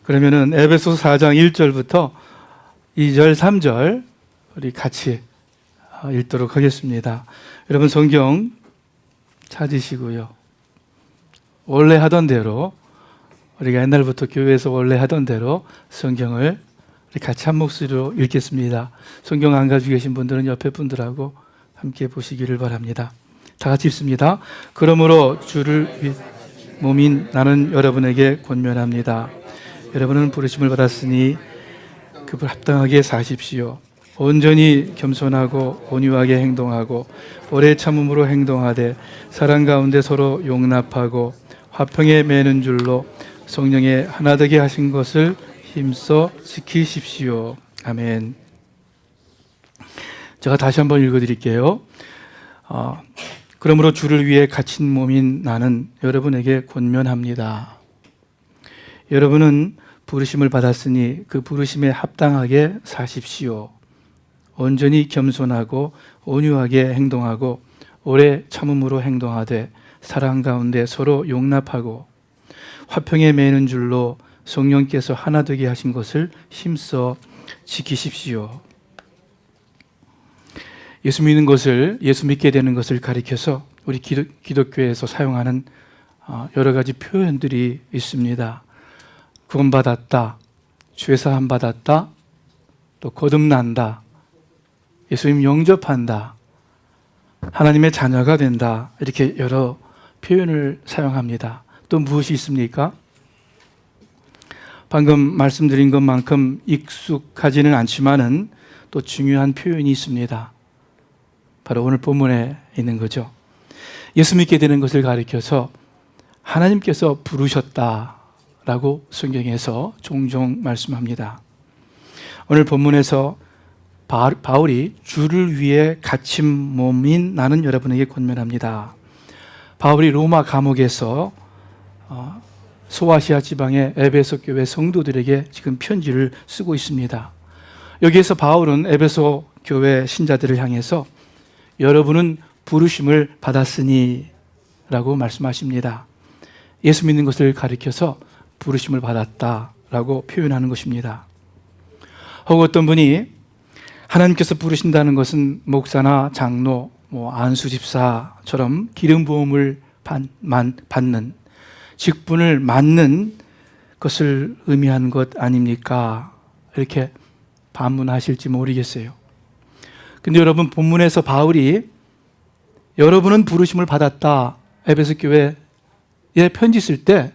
그러면은 에베소서 4장 1절부터 2절, 3절 우리 같이 읽도록 하겠습니다. 여러분 성경 찾으시고요. 원래 하던 대로 우리가 옛날부터 교회에서 원래 하던 대로 성경을 우리 같이 한 목소리로 읽겠습니다. 성경 안 가지고 계신 분들은 옆에 분들하고 함께 보시기를 바랍니다. 다 같이 읽습니다. 그러므로 주를 위해 몸인 나는 여러분에게 권면합니다. 여러분은 부르심을 받았으니 그를 합당하게 사십시오. 온전히 겸손하고 온유하게 행동하고 오래 참음으로 행동하되 사랑 가운데 서로 용납하고 화평에 매는 줄로 성령의 하나 되게 하신 것을 힘써 지키십시오. 아멘. 제가 다시 한번 읽어드릴게요. 그러므로 주를 위해 갇힌 몸인 나는 여러분에게 권면합니다. 여러분은 부르심을 받았으니 그 부르심에 합당하게 사십시오. 온전히 겸손하고 온유하게 행동하고 오래 참음으로 행동하되 사랑 가운데 서로 용납하고 화평에 매는 줄로 성령께서 하나 되게 하신 것을 힘써 지키십시오. 예수 믿는 것을, 예수 믿게 되는 것을 가리켜서 우리 기독교에서 사용하는 여러 가지 표현들이 있습니다. 구원받았다, 죄사함 받았다, 또 거듭난다, 예수님 영접한다, 하나님의 자녀가 된다, 이렇게 여러 표현을 사용합니다. 또 무엇이 있습니까? 방금 말씀드린 것만큼 익숙하지는 않지만은 또 중요한 표현이 있습니다. 바로 오늘 본문에 있는 거죠. 예수 믿게 되는 것을 가리켜서 하나님께서 부르셨다라고 성경에서 종종 말씀합니다. 오늘 본문에서 바울이 주를 위해 갇힌 몸인 나는 여러분에게 권면합니다. 바울이 로마 감옥에서 소아시아 지방의 에베소 교회 성도들에게 지금 편지를 쓰고 있습니다. 여기에서 바울은 에베소 교회 신자들을 향해서 여러분은 부르심을 받았으니 라고 말씀하십니다. 예수 믿는 것을 가리켜서 부르심을 받았다라고 표현하는 것입니다. 혹은 어떤 분이 하나님께서 부르신다는 것은 목사나 장로, 안수집사처럼 기름 부음을 받는 직분을 맡는 것을 의미하는 것 아닙니까? 이렇게 반문하실지 모르겠어요. 근데 여러분 본문에서 바울이 여러분은 부르심을 받았다 에베소 교회에 편지 쓸 때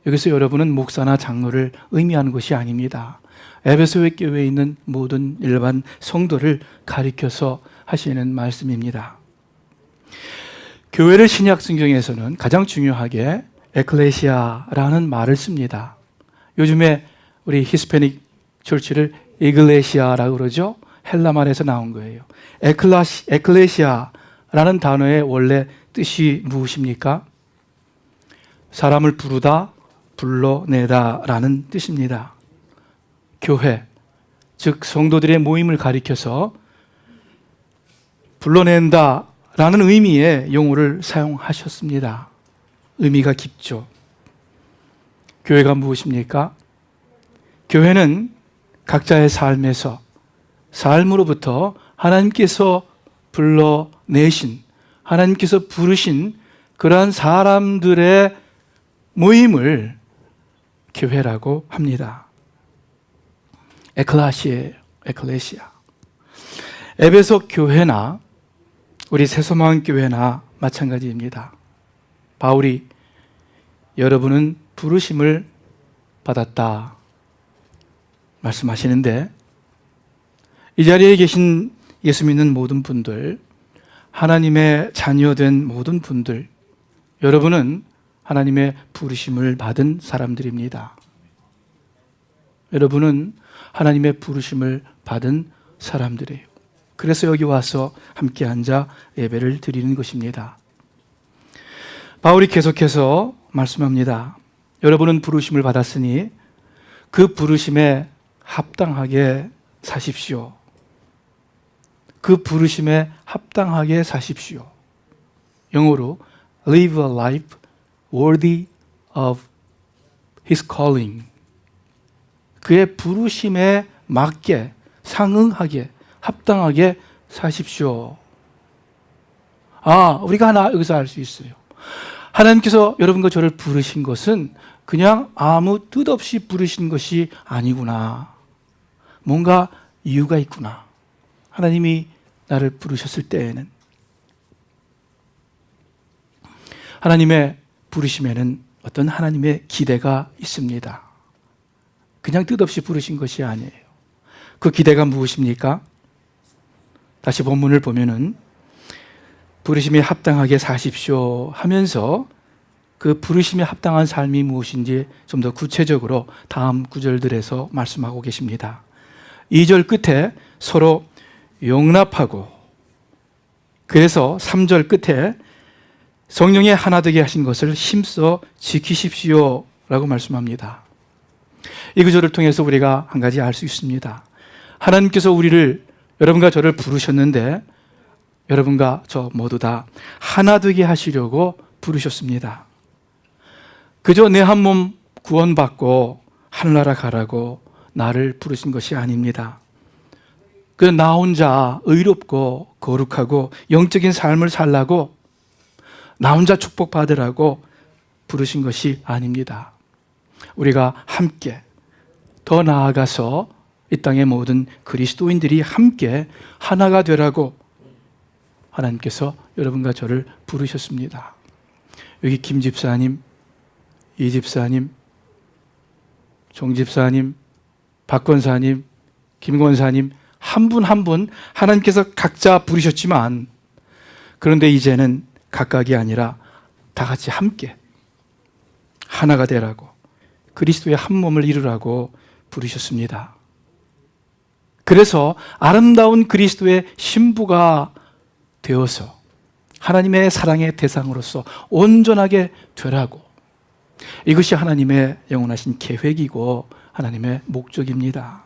여기서 여러분은 목사나 장로를 의미하는 것이 아닙니다. 에베소 교회에 있는 모든 일반 성도를 가리켜서 하시는 말씀입니다. 교회를 신약 성경에서는 가장 중요하게 에클레시아라는 말을 씁니다. 요즘에 우리 히스패닉 철치를 이글레시아라고 그러죠. 헬라 말에서 나온 거예요. 에클레시아라는 단어의 원래 뜻이 무엇입니까? 사람을 부르다, 불러내다라는 뜻입니다. 교회, 즉 성도들의 모임을 가리켜서 불러낸다라는 의미의 용어를 사용하셨습니다. 의미가 깊죠. 교회가 무엇입니까? 교회는 각자의 삶에서 삶으로부터 하나님께서 불러내신, 하나님께서 부르신 그러한 사람들의 모임을 교회라고 합니다. 에클레시아. 에베소 교회나 우리 새소망 교회나 마찬가지입니다. 바울이 여러분은 부르심을 받았다 말씀하시는데 이 자리에 계신 예수 믿는 모든 분들, 하나님의 자녀된 모든 분들, 여러분은 하나님의 부르심을 받은 사람들입니다. 여러분은 하나님의 부르심을 받은 사람들이에요. 그래서 여기 와서 함께 앉아 예배를 드리는 것입니다. 바울이 계속해서 말씀합니다. 여러분은 부르심을 받았으니 그 부르심에 합당하게 사십시오. 그 부르심에 합당하게 사십시오. 영어로 live a life worthy of his calling. 그의 부르심에 맞게 상응하게 합당하게 사십시오. 우리가 하나 여기서 알 수 있어요. 하나님께서 여러분과 저를 부르신 것은 그냥 아무 뜻 없이 부르신 것이 아니구나. 뭔가 이유가 있구나. 하나님이 나를 부르셨을 때에는, 하나님의 부르심에는 어떤 하나님의 기대가 있습니다. 그냥 뜻없이 부르신 것이 아니에요. 그 기대가 무엇입니까? 다시 본문을 보면은 부르심에 합당하게 사십시오 하면서 그 부르심에 합당한 삶이 무엇인지 좀 더 구체적으로 다음 구절들에서 말씀하고 계십니다. 2절 끝에 서로 용납하고, 그래서 3절 끝에 성령의 하나 되게 하신 것을 힘써 지키십시오 라고 말씀합니다. 이 구절을 통해서 우리가 한 가지 알 수 있습니다. 하나님께서 여러분과 저를 부르셨는데 여러분과 저 모두 다 하나 되게 하시려고 부르셨습니다. 그저 내 한 몸 구원받고 하늘나라 가라고 나를 부르신 것이 아닙니다. 그 나 혼자 의롭고 거룩하고 영적인 삶을 살라고, 나 혼자 축복받으라고 부르신 것이 아닙니다. 우리가 함께, 더 나아가서 이 땅의 모든 그리스도인들이 함께 하나가 되라고 하나님께서 여러분과 저를 부르셨습니다. 여기 김 집사님, 이 집사님, 종 집사님, 박 권사님, 김 권사님, 한 분 한 분 하나님께서 각자 부르셨지만, 그런데 이제는 각각이 아니라 다 같이 함께 하나가 되라고, 그리스도의 한 몸을 이루라고 부르셨습니다. 그래서 아름다운 그리스도의 신부가 되어서 하나님의 사랑의 대상으로서 온전하게 되라고, 이것이 하나님의 영원하신 계획이고 하나님의 목적입니다.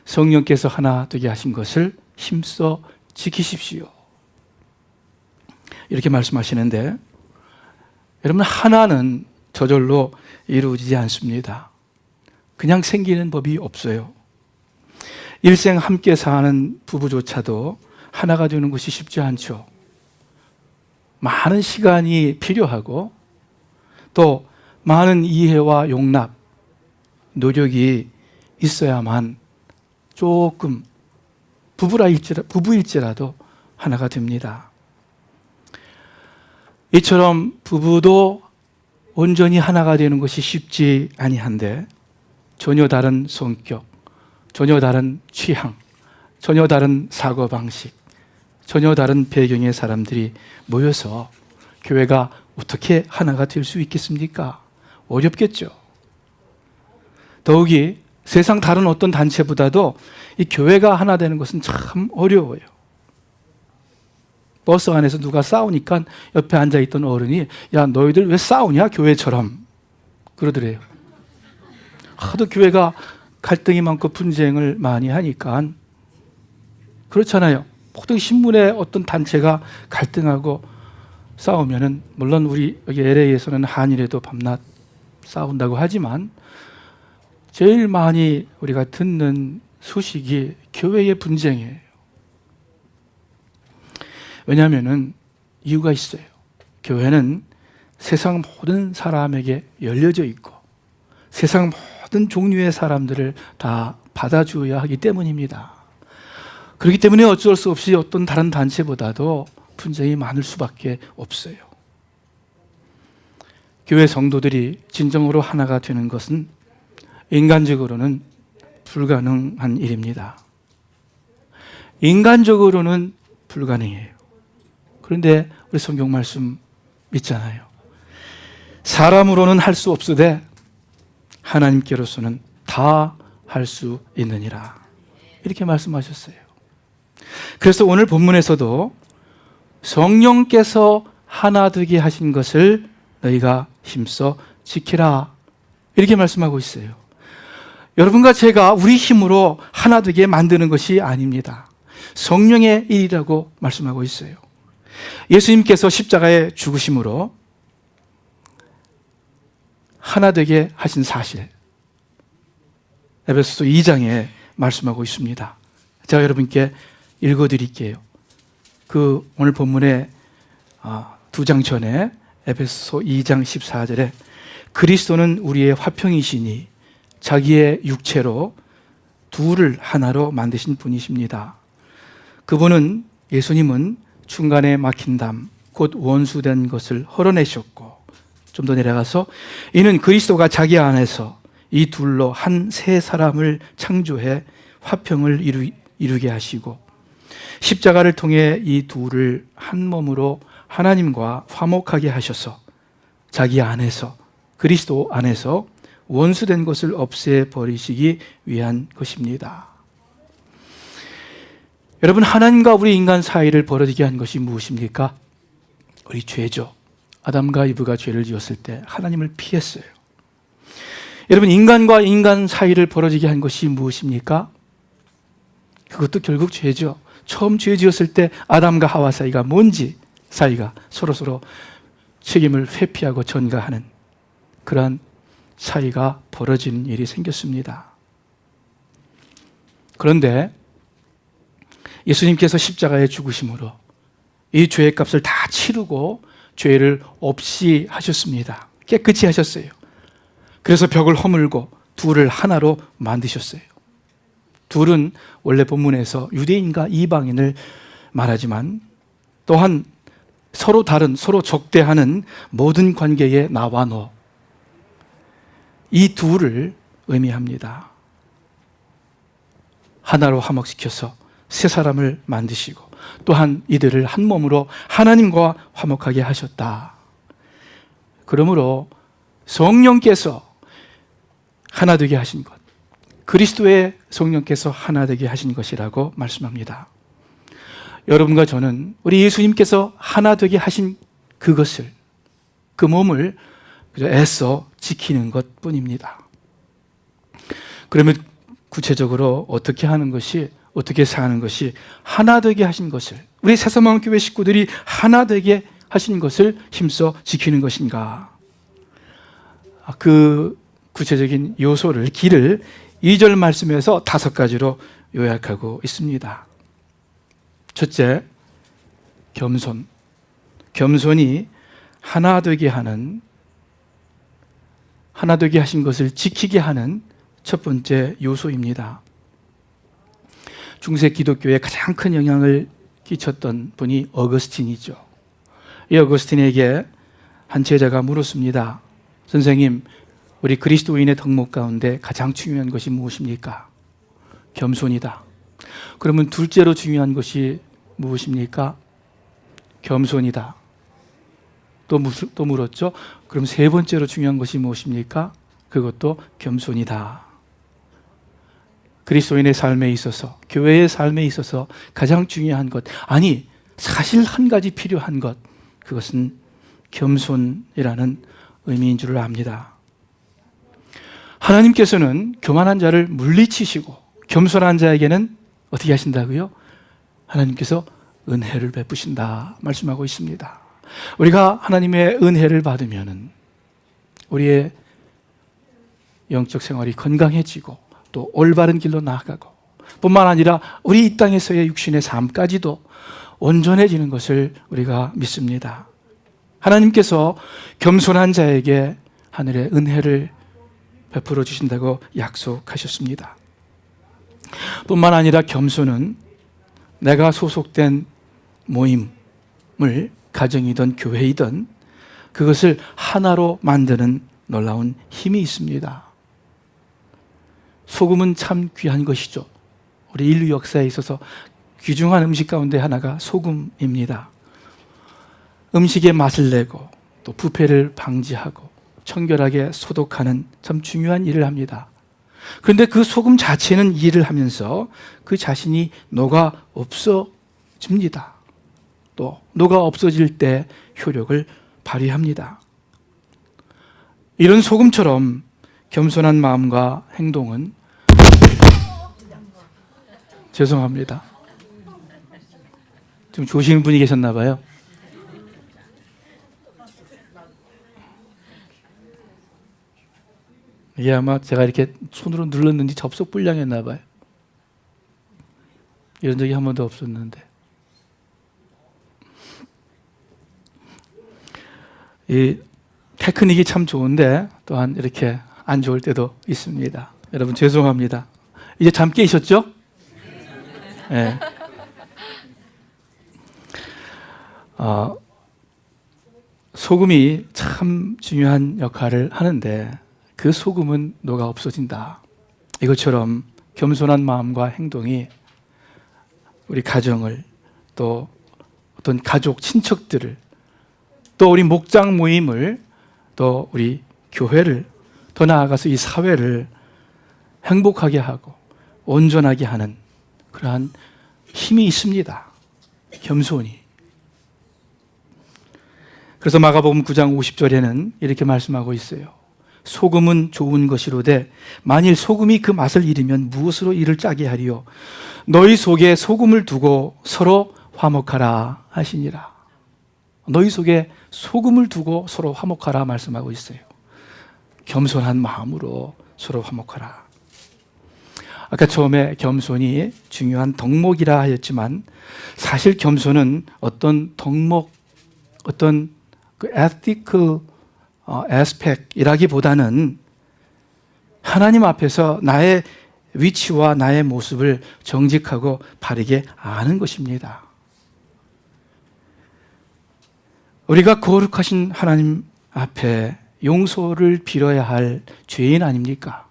성령께서 하나 되게 하신 것을 힘써 지키십시오, 이렇게 말씀하시는데, 여러분, 하나는 저절로 이루어지지 않습니다. 그냥 생기는 법이 없어요. 일생 함께 사는 부부조차도 하나가 되는 것이 쉽지 않죠. 많은 시간이 필요하고 또 많은 이해와 용납, 노력이 있어야만 조금 부부일지라도 하나가 됩니다. 이처럼 부부도 온전히 하나가 되는 것이 쉽지 아니한데, 전혀 다른 성격, 전혀 다른 취향, 전혀 다른 사고방식, 전혀 다른 배경의 사람들이 모여서 교회가 어떻게 하나가 될 수 있겠습니까? 어렵겠죠. 더욱이 세상 다른 어떤 단체보다도 이 교회가 하나 되는 것은 참 어려워요. 버스 안에서 누가 싸우니까 옆에 앉아있던 어른이, 야, 너희들 왜 싸우냐 교회처럼 그러더래요. 하도 교회가 갈등이 많고 분쟁을 많이 하니까. 그렇잖아요. 모든 신문의 어떤 단체가 갈등하고 싸우면은, 물론 우리 여기 LA에서는 한일에도 밤낮 싸운다고 하지만 제일 많이 우리가 듣는 소식이 교회의 분쟁이에요. 왜냐하면은 이유가 있어요. 교회는 세상 모든 사람에게 열려져 있고 세상 모든 종류의 사람들을 다 받아주어야 하기 때문입니다. 그렇기 때문에 어쩔 수 없이 어떤 다른 단체보다도 분쟁이 많을 수밖에 없어요. 교회 성도들이 진정으로 하나가 되는 것은 인간적으로는 불가능한 일입니다. 인간적으로는 불가능해요. 그런데 우리 성경 말씀 있잖아요. 사람으로는 할 수 없으되 하나님께로서는 다 할 수 있느니라, 이렇게 말씀하셨어요. 그래서 오늘 본문에서도 성령께서 하나 되게 하신 것을 너희가 힘써 지키라, 이렇게 말씀하고 있어요. 여러분과 제가 우리 힘으로 하나 되게 만드는 것이 아닙니다. 성령의 일이라고 말씀하고 있어요. 예수님께서 십자가에 죽으심으로 하나 되게 하신 사실, 에베소서 2장에 말씀하고 있습니다. 제가 여러분께 읽어드릴게요. 그 오늘 본문에 2장 전에 에베소서 2장 14절에 그리스도는 우리의 화평이시니 자기의 육체로 둘을 하나로 만드신 분이십니다. 그분은 예수님은 중간에 막힌 담 곧 원수된 것을 헐어내셨고, 좀 더 내려가서 이는 그리스도가 자기 안에서 이 둘로 한 새 사람을 창조해 화평을 이루게 하시고 십자가를 통해 이 둘을 한 몸으로 하나님과 화목하게 하셔서 자기 안에서, 그리스도 안에서 원수된 것을 없애버리시기 위한 것입니다. 여러분, 하나님과 우리 인간 사이를 벌어지게 한 것이 무엇입니까? 우리 죄죠. 아담과 이브가 죄를 지었을 때 하나님을 피했어요. 여러분, 인간과 인간 사이를 벌어지게 한 것이 무엇입니까? 그것도 결국 죄죠. 처음 죄 지었을 때 아담과 하와 사이가 뭔지, 사이가 서로서로 책임을 회피하고 전가하는 그러한 사이가 벌어진 일이 생겼습니다. 그런데 예수님께서 십자가에 죽으심으로 이 죄의 값을 다 치르고 죄를 없이 하셨습니다. 깨끗이 하셨어요. 그래서 벽을 허물고 둘을 하나로 만드셨어요. 둘은 원래 본문에서 유대인과 이방인을 말하지만 또한 서로 다른, 서로 적대하는 모든 관계의 나와 너, 이 둘을 의미합니다. 하나로 화목시켜서 새 사람을 만드시고 또한 이들을 한 몸으로 하나님과 화목하게 하셨다. 그러므로 성령께서 하나 되게 하신 것, 그리스도의 성령께서 하나 되게 하신 것이라고 말씀합니다. 여러분과 저는 우리 예수님께서 하나 되게 하신 그것을, 그 몸을 애써 지키는 것 뿐입니다. 그러면 구체적으로 어떻게 하는 것이, 어떻게 사는 것이 하나 되게 하신 것을, 우리 새서마음교회 식구들이 하나 되게 하신 것을 힘써 지키는 것인가? 그 구체적인 요소를, 길을 2절 말씀에서 5가지로 요약하고 있습니다. 첫째, 겸손. 겸손이 하나 되게 하는, 하나 되게 하신 것을 지키게 하는 첫 번째 요소입니다. 중세 기독교에 가장 큰 영향을 끼쳤던 분이 어거스틴이죠. 이 어거스틴에게 한 제자가 물었습니다. 선생님, 우리 그리스도인의 덕목 가운데 가장 중요한 것이 무엇입니까? 겸손이다. 그러면 둘째로 중요한 것이 무엇입니까? 겸손이다. 또 물었죠. 그럼 세 번째로 중요한 것이 무엇입니까? 그것도 겸손이다. 그리스도인의 삶에 있어서, 교회의 삶에 있어서 가장 중요한 것, 아니 사실 한 가지 필요한 것, 그것은 겸손이라는 의미인 줄을 압니다. 하나님께서는 교만한 자를 물리치시고 겸손한 자에게는 어떻게 하신다고요? 하나님께서 은혜를 베푸신다 말씀하고 있습니다. 우리가 하나님의 은혜를 받으면 우리의 영적 생활이 건강해지고 또 올바른 길로 나아가고, 뿐만 아니라 우리 이 땅에서의 육신의 삶까지도 온전해지는 것을 우리가 믿습니다. 하나님께서 겸손한 자에게 하늘의 은혜를 베풀어 주신다고 약속하셨습니다. 뿐만 아니라 겸손은 내가 소속된 모임을, 가정이든 교회이든 그것을 하나로 만드는 놀라운 힘이 있습니다. 소금은 참 귀한 것이죠. 우리 인류 역사에 있어서 귀중한 음식 가운데 하나가 소금입니다. 음식의 맛을 내고 또 부패를 방지하고 청결하게 소독하는 참 중요한 일을 합니다. 그런데 그 소금 자체는 일을 하면서 그 자신이 녹아 없어집니다. 또 녹아 없어질 때 효력을 발휘합니다. 이런 소금처럼 겸손한 마음과 행동은, 죄송합니다. 좀 조시는 분이 계셨나 봐요. 이게 아마 제가 이렇게 손으로 눌렀는지 접속 불량했나 봐요. 이런 적이 한 번도 없었는데. 이 테크닉이 참 좋은데 또한 이렇게 안 좋을 때도 있습니다. 여러분 죄송합니다. 이제 잠 깨셨죠? 네. 소금이 참 중요한 역할을 하는데 그 소금은 녹아 없어진다. 이것처럼 겸손한 마음과 행동이 우리 가정을, 또 어떤 가족, 친척들을, 또 우리 목장 모임을, 또 우리 교회를, 더 나아가서 이 사회를 행복하게 하고 온전하게 하는 그러한 힘이 있습니다. 겸손이. 그래서 마가복음 9장 50절에는 이렇게 말씀하고 있어요. 소금은 좋은 것이로되 만일 소금이 그 맛을 잃으면 무엇으로 이를 짜게 하리요? 너희 속에 소금을 두고 서로 화목하라 하시니라. 너희 속에 소금을 두고 서로 화목하라 말씀하고 있어요. 겸손한 마음으로 서로 화목하라. 아까 처음에 겸손이 중요한 덕목이라 하였지만 사실 겸손은 어떤 덕목, 어떤 그 ethical aspect이라기보다는 하나님 앞에서 나의 위치와 나의 모습을 정직하고 바르게 아는 것입니다. 우리가 거룩하신 하나님 앞에 용서를 빌어야 할 죄인 아닙니까?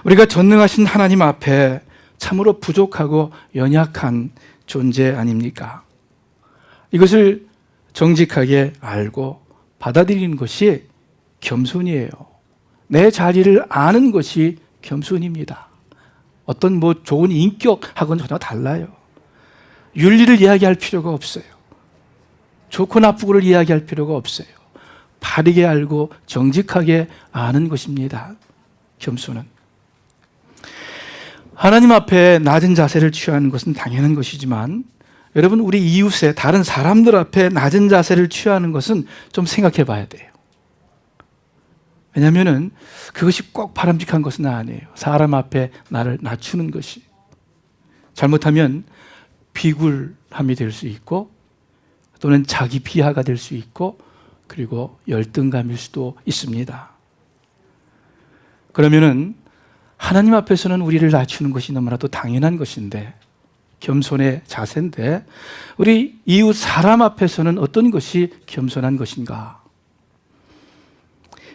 우리가 전능하신 하나님 앞에 참으로 부족하고 연약한 존재 아닙니까? 이것을 정직하게 알고 받아들이는 것이 겸손이에요. 내 자리를 아는 것이 겸손입니다. 어떤 좋은 인격하고는 전혀 달라요. 윤리를 이야기할 필요가 없어요. 좋고 나쁘고를 이야기할 필요가 없어요. 바르게 알고 정직하게 아는 것입니다. 겸손은. 하나님 앞에 낮은 자세를 취하는 것은 당연한 것이지만 여러분, 우리 이웃의 다른 사람들 앞에 낮은 자세를 취하는 것은 좀 생각해 봐야 돼요. 왜냐하면 그것이 꼭 바람직한 것은 아니에요. 사람 앞에 나를 낮추는 것이. 잘못하면 비굴함이 될 수 있고 또는 자기 비하가 될 수 있고 그리고 열등감일 수도 있습니다. 그러면은 하나님 앞에서는 우리를 낮추는 것이 너무나도 당연한 것인데, 겸손의 자세인데 우리 이웃 사람 앞에서는 어떤 것이 겸손한 것인가?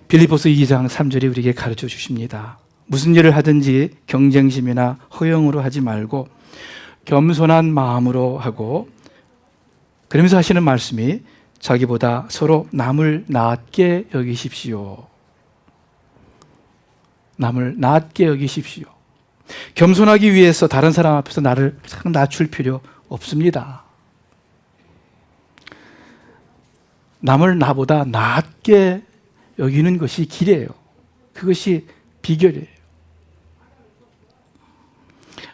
빌립보서 2장 3절이 우리에게 가르쳐 주십니다. 무슨 일을 하든지 경쟁심이나 허영으로 하지 말고 겸손한 마음으로 하고, 그러면서 하시는 말씀이 자기보다 서로 남을 낮게 여기십시오. 남을 낮게 여기십시오. 겸손하기 위해서 다른 사람 앞에서 나를 낮출 필요 없습니다. 남을 나보다 낮게 여기는 것이 길이에요. 그것이 비결이에요.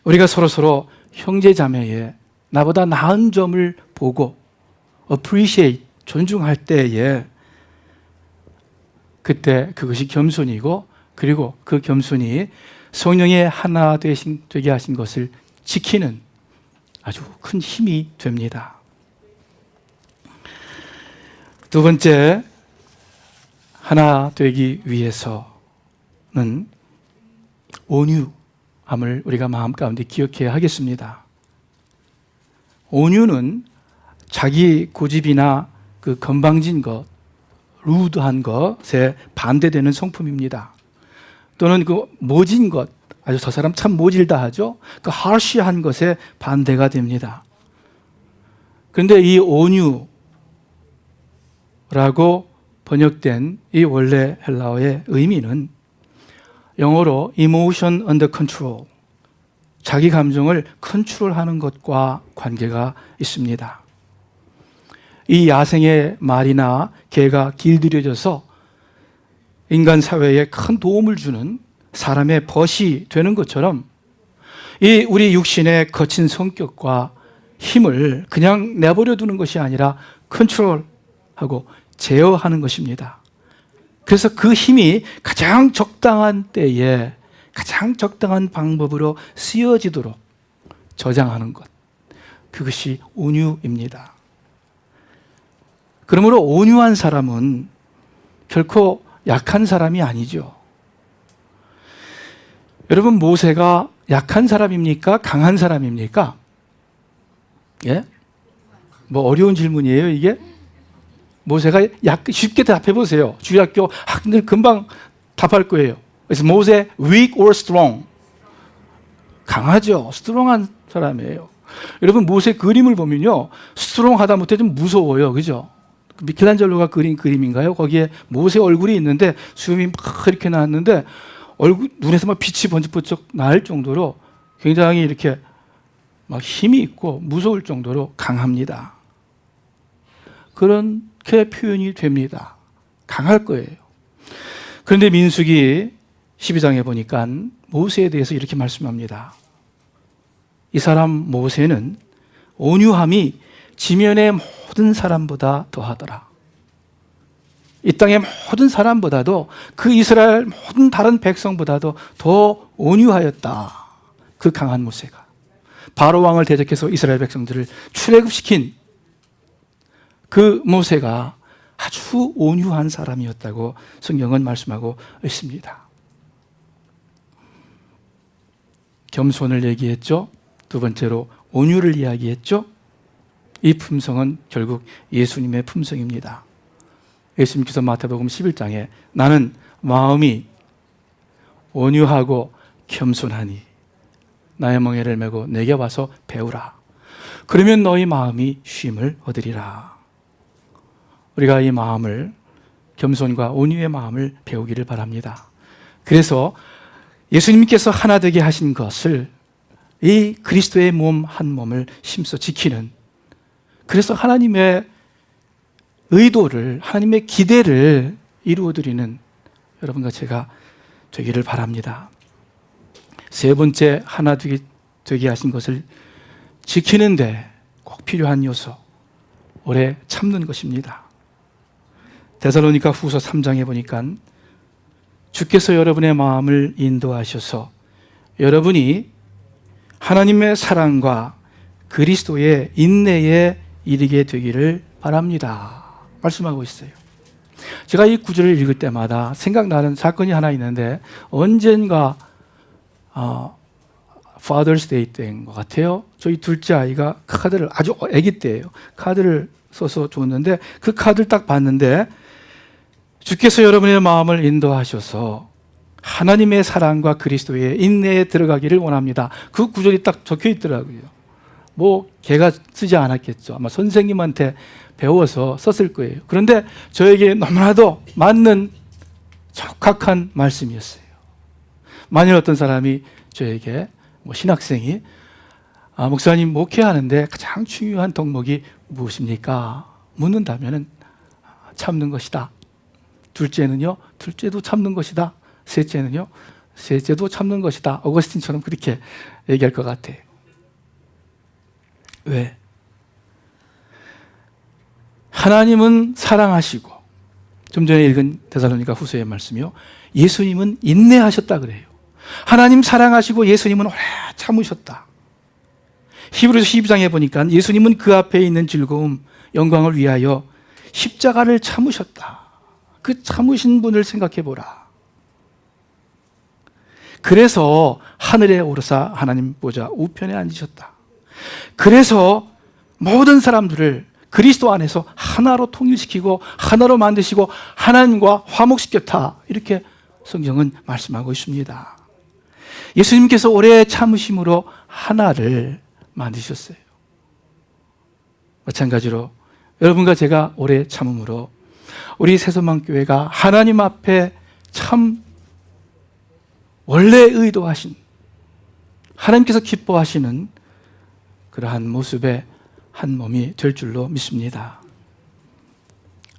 우리가 서로 형제 자매에 나보다 나은 점을 보고 appreciate, 존중할 때에 그때 그것이 겸손이고, 그리고 그 겸손이 성령의 하나 되게 하신 것을 지키는 아주 큰 힘이 됩니다. 두 번째, 하나 되기 위해서는 온유함을 우리가 마음 가운데 기억해야 하겠습니다. 온유는 자기 고집이나 그 건방진 것, 루드한 것에 반대되는 성품입니다. 또는 그 모진 것, 아주 저 사람 참 모질다 하죠. 그 harsh한 것에 반대가 됩니다. 그런데 이 온유라고 번역된 이 원래 헬라어의 의미는 영어로 emotion under control, 자기 감정을 컨트롤하는 것과 관계가 있습니다. 이 야생의 말이나 개가 길들여져서 인간 사회에 큰 도움을 주는 사람의 벗이 되는 것처럼 이 우리 육신의 거친 성격과 힘을 그냥 내버려 두는 것이 아니라 컨트롤하고 제어하는 것입니다. 그래서 그 힘이 가장 적당한 때에 가장 적당한 방법으로 쓰여지도록 저장하는 것. 그것이 온유입니다. 그러므로 온유한 사람은 결코 약한 사람이 아니죠. 여러분, 모세가 약한 사람입니까? 강한 사람입니까? 예? 뭐 어려운 질문이에요, 이게? 모세가 쉽게 답해 보세요. 주일학교 학생들 금방 답할 거예요. 그래서 모세 weak or strong? 강하죠. 스트롱한 사람이에요. 여러분, 모세 그림을 보면요, 스트롱하다 못해 좀 무서워요. 그죠? 미켈란젤로가 그린 그림인가요? 거기에 모세 얼굴이 있는데 수염이 막 이렇게 나왔는데 얼굴 눈에서 막 빛이 번쩍번쩍 날 정도로 굉장히 이렇게 막 힘이 있고 무서울 정도로 강합니다. 그렇게 표현이 됩니다. 강할 거예요. 그런데 민수기 12장에 보니까 모세에 대해서 이렇게 말씀합니다. 이 사람 모세는 온유함이 지면의 모든 사람보다 더하더라. 이 땅의 모든 사람보다도 그 이스라엘 모든 다른 백성보다도 더 온유하였다. 그 강한 모세가. 바로 왕을 대적해서 이스라엘 백성들을 출애굽시킨 그 모세가 아주 온유한 사람이었다고 성경은 말씀하고 있습니다. 겸손을 얘기했죠. 두 번째로 온유를 이야기했죠. 이 품성은 결국 예수님의 품성입니다. 예수님께서 마태복음 11장에 나는 마음이 온유하고 겸손하니 나의 멍에를 메고 내게 와서 배우라. 그러면 너희 마음이 쉼을 얻으리라. 우리가 이 마음을, 겸손과 온유의 마음을 배우기를 바랍니다. 그래서 예수님께서 하나 되게 하신 것을, 이 그리스도의 몸 한 몸을 힘써 지키는, 그래서 하나님의 의도를, 하나님의 기대를 이루어드리는 여러분과 제가 되기를 바랍니다. 세 번째, 하나 되게 하신 것을 지키는데 꼭 필요한 요소, 오래 참는 것입니다. 데살로니가 후서 3장에 보니까 주께서 여러분의 마음을 인도하셔서 여러분이 하나님의 사랑과 그리스도의 인내에 이르게 되기를 바랍니다. 말씀하고 있어요. 제가 이 구절을 읽을 때마다 생각나는 사건이 하나 있는데, 언젠가 Father's Day 때인 것 같아요. 저희 둘째 아이가 카드를, 아주 아기 때예요, 카드를 써서 줬는데, 그 카드를 딱 봤는데 주께서 여러분의 마음을 인도하셔서 하나님의 사랑과 그리스도의 인내에 들어가기를 원합니다. 그 구절이 딱 적혀 있더라고요. 뭐 걔가 쓰지 않았겠죠. 아마 선생님한테 배워서 썼을 거예요. 그런데 저에게 너무나도 맞는 적확한 말씀이었어요. 만일 어떤 사람이 저에게, 신학생이 목사님 목회하는데 가장 중요한 덕목이 무엇입니까? 묻는다면 참는 것이다. 둘째는요, 둘째도 참는 것이다. 셋째는요, 셋째도 참는 것이다. 어거스틴처럼 그렇게 얘기할 것 같아요. 왜? 하나님은 사랑하시고, 좀 전에 읽은 데살로니가 후서의 말씀이요, 예수님은 인내하셨다 그래요. 하나님 사랑하시고 예수님은 오래 참으셨다. 히브리서 12장에 보니까 예수님은 그 앞에 있는 즐거움, 영광을 위하여 십자가를 참으셨다. 그 참으신 분을 생각해 보라. 그래서 하늘에 오르사 하나님 보좌 우편에 앉으셨다. 그래서 모든 사람들을 그리스도 안에서 하나로 통일시키고 하나로 만드시고 하나님과 화목시켰다. 이렇게 성경은 말씀하고 있습니다. 예수님께서 오래 참으심으로 하나를 만드셨어요. 마찬가지로 여러분과 제가 오래 참음으로 우리 새소망교회가 하나님 앞에 참 원래 의도하신, 하나님께서 기뻐하시는 그러한 모습의 한 몸이 될 줄로 믿습니다.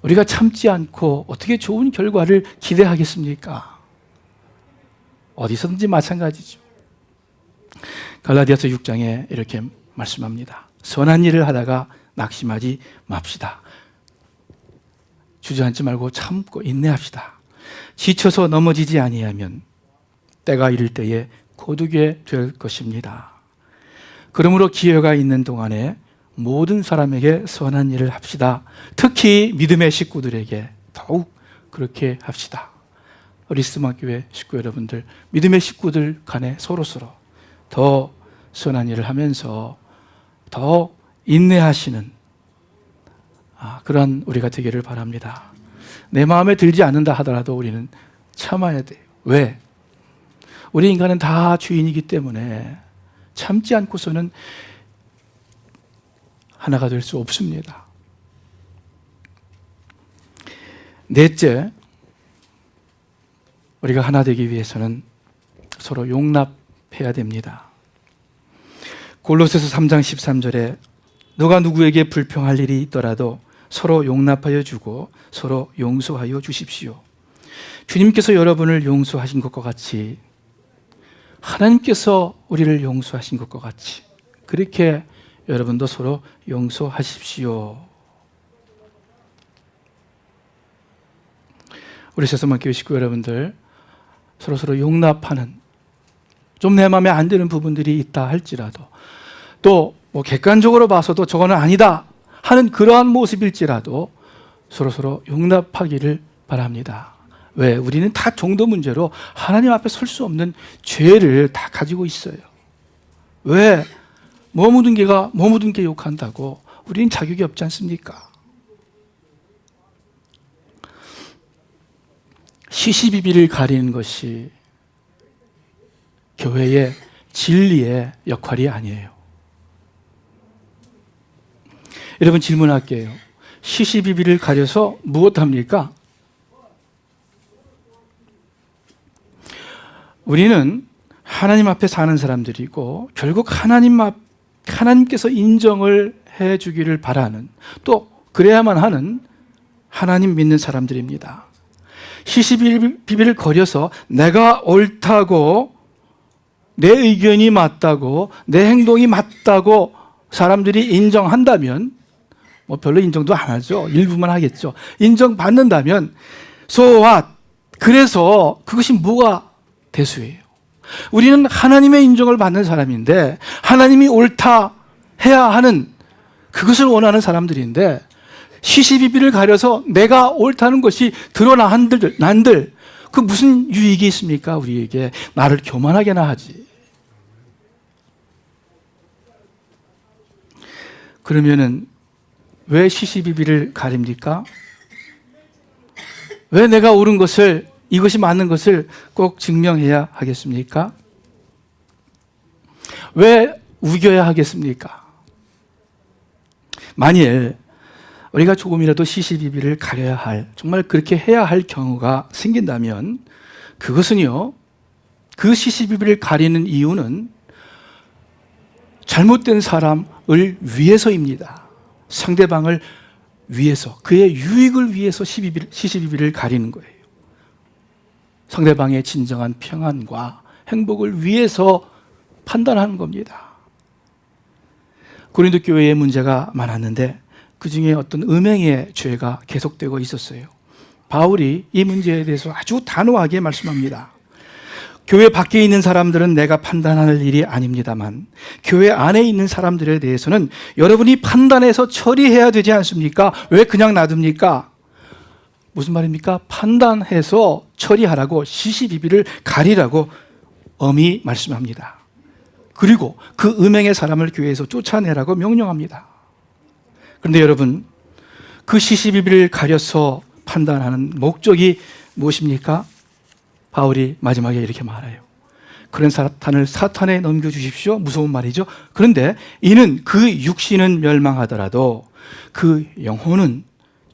우리가 참지 않고 어떻게 좋은 결과를 기대하겠습니까? 어디서든지 마찬가지죠. 갈라디아서 6장에 이렇게 말씀합니다. 선한 일을 하다가 낙심하지 맙시다. 주저앉지 말고 참고 인내합시다. 지쳐서 넘어지지 아니하면 때가 이를 때에 거두게 될 것입니다. 그러므로 기회가 있는 동안에 모든 사람에게 선한 일을 합시다. 특히 믿음의 식구들에게 더욱 그렇게 합시다. 리스마교회 식구 여러분들, 믿음의 식구들 간에 서로서로 더 선한 일을 하면서 더 인내하시는 그런 우리가 되기를 바랍니다. 내 마음에 들지 않는다 하더라도 우리는 참아야 돼요. 왜? 우리 인간은 다 주인이기 때문에 참지 않고서는 하나가 될 수 없습니다. 넷째, 우리가 하나 되기 위해서는 서로 용납해야 됩니다. 골로새서 3장 13절에 누가 누구에게 불평할 일이 있더라도 서로 용납하여 주고 서로 용서하여 주십시오. 주님께서 여러분을 용서하신 것과 같이 하나님께서 우리를 용서하신 것과 같이 그렇게 여러분도 서로 용서하십시오. 우리 세서만 교회 식구 여러분들, 서로 용납하는, 좀 내 마음에 안 드는 부분들이 있다 할지라도, 또 객관적으로 봐서도 저거는 아니다 하는 그러한 모습일지라도 서로 용납하기를 바랍니다. 왜? 우리는 다 정도 문제로 하나님 앞에 설 수 없는 죄를 다 가지고 있어요. 왜? 뭐 묻은 게 욕한다고 우리는 자격이 없지 않습니까? 시시비비를 가리는 것이 교회의 진리의 역할이 아니에요. 여러분 질문할게요. 시시비비를 가려서 무엇합니까? 우리는 하나님 앞에 사는 사람들이고 결국 하나님께서 인정을 해주기를 바라는, 또 그래야만 하는 하나님 믿는 사람들입니다. 시시비비를 거려서 내가 옳다고, 내 의견이 맞다고, 내 행동이 맞다고 사람들이 인정한다면 별로 인정도 안 하죠. 일부만 하겠죠. 인정받는다면 so what? 그래서 그것이 뭐가 대수예요. 우리는 하나님의 인정을 받는 사람인데 하나님이 옳다 해야 하는 그것을 원하는 사람들인데 시시비비를 가려서 내가 옳다는 것이 드러나 난들 그 무슨 유익이 있습니까? 우리에게 나를 교만하게나 하지. 그러면은 왜 시시비비를 가립니까? 왜 내가 옳은 것을, 이것이 맞는 것을 꼭 증명해야 하겠습니까? 왜 우겨야 하겠습니까? 만일 우리가 조금이라도 시시비비를 가려야 할, 정말 그렇게 해야 할 경우가 생긴다면 그것은요, 그 시시비비를 가리는 이유는 잘못된 사람을 위해서입니다. 상대방을 위해서, 그의 유익을 위해서 시시비비를 가리는 거예요. 상대방의 진정한 평안과 행복을 위해서 판단하는 겁니다. 고린도 교회에 문제가 많았는데 그 중에 어떤 음행의 죄가 계속되고 있었어요. 바울이 이 문제에 대해서 아주 단호하게 말씀합니다. 교회 밖에 있는 사람들은 내가 판단할 일이 아닙니다만 교회 안에 있는 사람들에 대해서는 여러분이 판단해서 처리해야 되지 않습니까? 왜 그냥 놔둡니까? 무슨 말입니까? 판단해서 처리하라고, 시시비비를 가리라고 엄히 말씀합니다. 그리고 그 음행의 사람을 교회에서 쫓아내라고 명령합니다. 그런데 여러분, 그 시시비비를 가려서 판단하는 목적이 무엇입니까? 바울이 마지막에 이렇게 말해요. 그런 사탄을 사탄에 넘겨주십시오. 무서운 말이죠. 그런데 이는 그 육신은 멸망하더라도 그 영혼은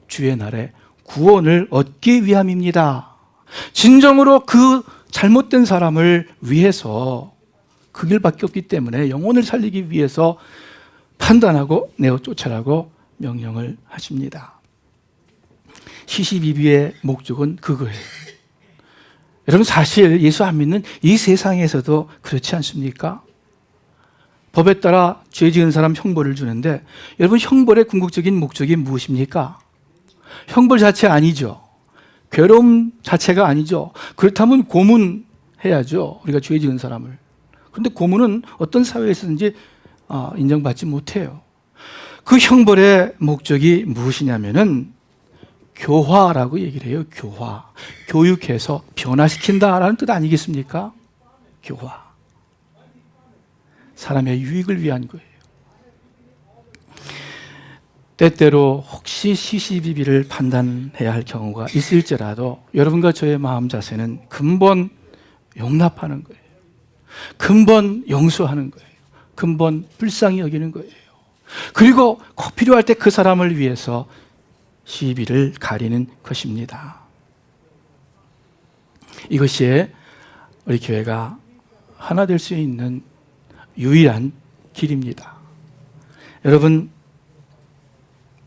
주의 날에 구원을 얻기 위함입니다. 진정으로 그 잘못된 사람을 위해서 그 길밖에 없기 때문에 영혼을 살리기 위해서 판단하고 내어 쫓아라고 명령을 하십니다. 시시비비의 목적은 그거예요. 여러분, 사실 예수 안 믿는 이 세상에서도 그렇지 않습니까? 법에 따라 죄 지은 사람 형벌을 주는데 여러분, 형벌의 궁극적인 목적이 무엇입니까? 형벌 자체 아니죠. 괴로움 자체가 아니죠. 그렇다면 고문해야죠. 우리가 죄 지은 사람을. 그런데 고문은 어떤 사회에서든지 인정받지 못해요. 그 형벌의 목적이 무엇이냐면은 교화라고 얘기를 해요. 교화. 교육해서 변화시킨다라는 뜻 아니겠습니까? 교화. 사람의 유익을 위한 거예요. 때때로 혹시 시시비비를 판단해야 할 경우가 있을지라도 여러분과 저의 마음 자세는 근본 용납하는 거예요. 근본 용서하는 거예요. 근본 불쌍히 여기는 거예요. 그리고 꼭 필요할 때 그 사람을 위해서 시비를 가리는 것입니다. 이것이 우리 교회가 하나 될 수 있는 유일한 길입니다. 여러분,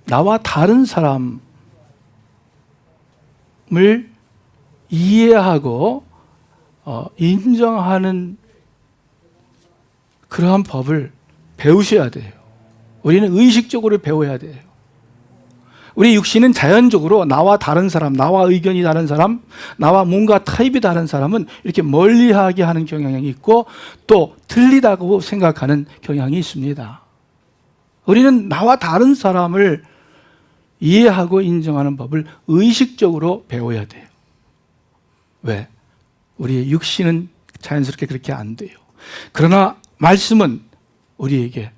나와 다른 사람을 이해하고 인정하는 그러한 법을 배우셔야 돼요. 우리는 의식적으로 배워야 돼요. 우리 육신은 자연적으로 나와 다른 사람, 나와 의견이 다른 사람, 나와 뭔가 타입이 다른 사람은 이렇게 멀리하게 하는 경향이 있고 또 틀리다고 생각하는 경향이 있습니다. 우리는 나와 다른 사람을 이해하고 인정하는 법을 의식적으로 배워야 돼요. 왜? 우리의 육신은 자연스럽게 그렇게 안 돼요. 그러나 말씀은 우리에게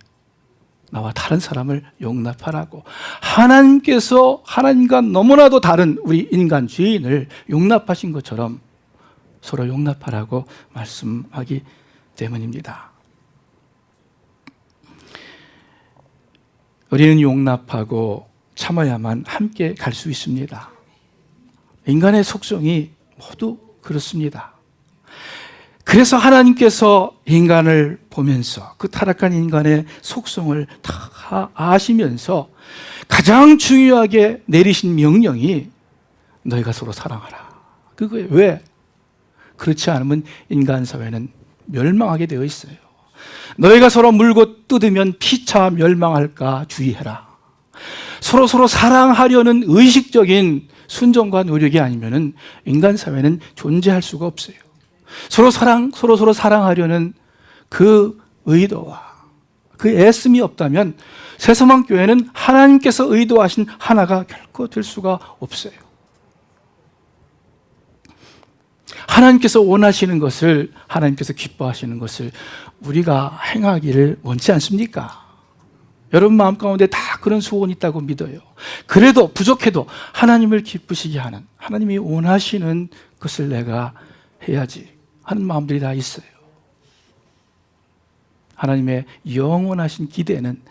나와 다른 사람을 용납하라고, 하나님께서 하나님과 너무나도 다른 우리 인간 죄인을 용납하신 것처럼 서로 용납하라고 말씀하기 때문입니다. 우리는 용납하고 참아야만 함께 갈 수 있습니다. 인간의 속성이 모두 그렇습니다. 그래서 하나님께서 인간을 보면서 그 타락한 인간의 속성을 다 아시면서 가장 중요하게 내리신 명령이 너희가 서로 사랑하라. 그거예요. 왜? 그렇지 않으면 인간 사회는 멸망하게 되어 있어요. 너희가 서로 물고 뜯으면 피차 멸망할까 주의해라. 서로 사랑하려는 의식적인 순종과 노력이 아니면은 인간 사회는 존재할 수가 없어요. 서로 사랑하려는 그 의도와 그 애씀이 없다면 새소망교회는 하나님께서 의도하신 하나가 결코 될 수가 없어요. 하나님께서 원하시는 것을, 하나님께서 기뻐하시는 것을 우리가 행하기를 원치 않습니까? 여러분 마음 가운데 다 그런 소원이 있다고 믿어요. 그래도 부족해도 하나님을 기쁘시게 하는, 하나님이 원하시는 것을 내가 해야지 하는 마음들이 다 있어요. 하나님의 영원하신 기대는,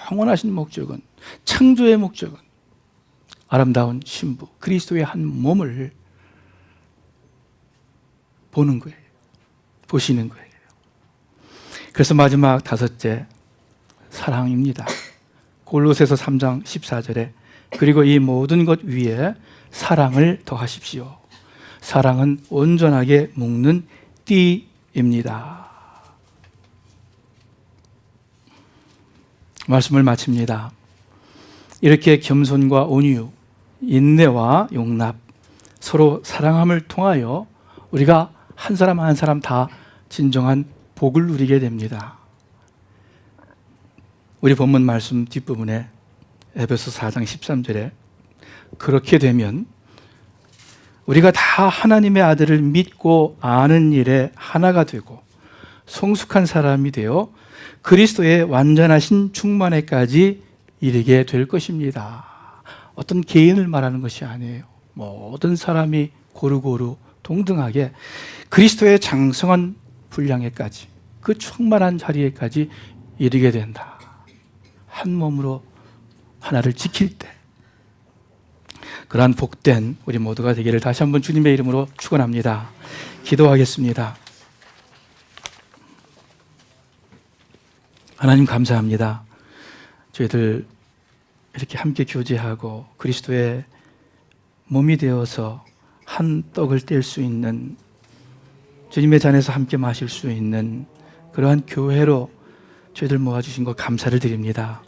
영원하신 목적은, 창조의 목적은 아름다운 신부 그리스도의 한 몸을 보는 거예요. 보시는 거예요. 그래서 마지막 다섯째, 사랑입니다. 골로새서 3장 14절에 그리고 이 모든 것 위에 사랑을 더하십시오. 사랑은 온전하게 묶는 띠입니다. 말씀을 마칩니다. 이렇게 겸손과 온유, 인내와 용납, 서로 사랑함을 통하여 우리가 한 사람 한 사람 다 진정한 복을 누리게 됩니다. 우리 본문 말씀 뒷부분에 에베소 4장 13절에 그렇게 되면 우리가 다 하나님의 아들을 믿고 아는 일에 하나가 되고 성숙한 사람이 되어 그리스도의 완전하신 충만에까지 이르게 될 것입니다. 어떤 개인을 말하는 것이 아니에요. 모든 사람이 고루고루 동등하게 그리스도의 장성한 분량에까지, 그 충만한 자리에까지 이르게 된다. 한 몸으로 하나를 지킬 때 그러한 복된 우리 모두가 되기를 다시 한번 주님의 이름으로 축원합니다. 기도하겠습니다. 하나님 감사합니다. 저희들 이렇게 함께 교제하고 그리스도의 몸이 되어서 한 떡을 뗄 수 있는, 주님의 잔에서 함께 마실 수 있는 그러한 교회로 저희들 모아주신 것 감사를 드립니다.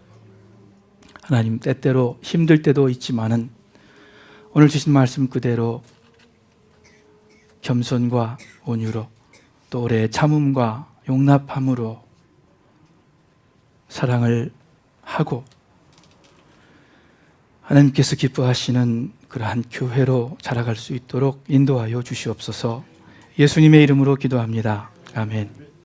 하나님, 때때로 힘들 때도 있지만은 오늘 주신 말씀 그대로 겸손과 온유로 또 오래 참음과 용납함으로 사랑을 하고 하나님께서 기뻐하시는 그러한 교회로 자라갈 수 있도록 인도하여 주시옵소서. 예수님의 이름으로 기도합니다. 아멘.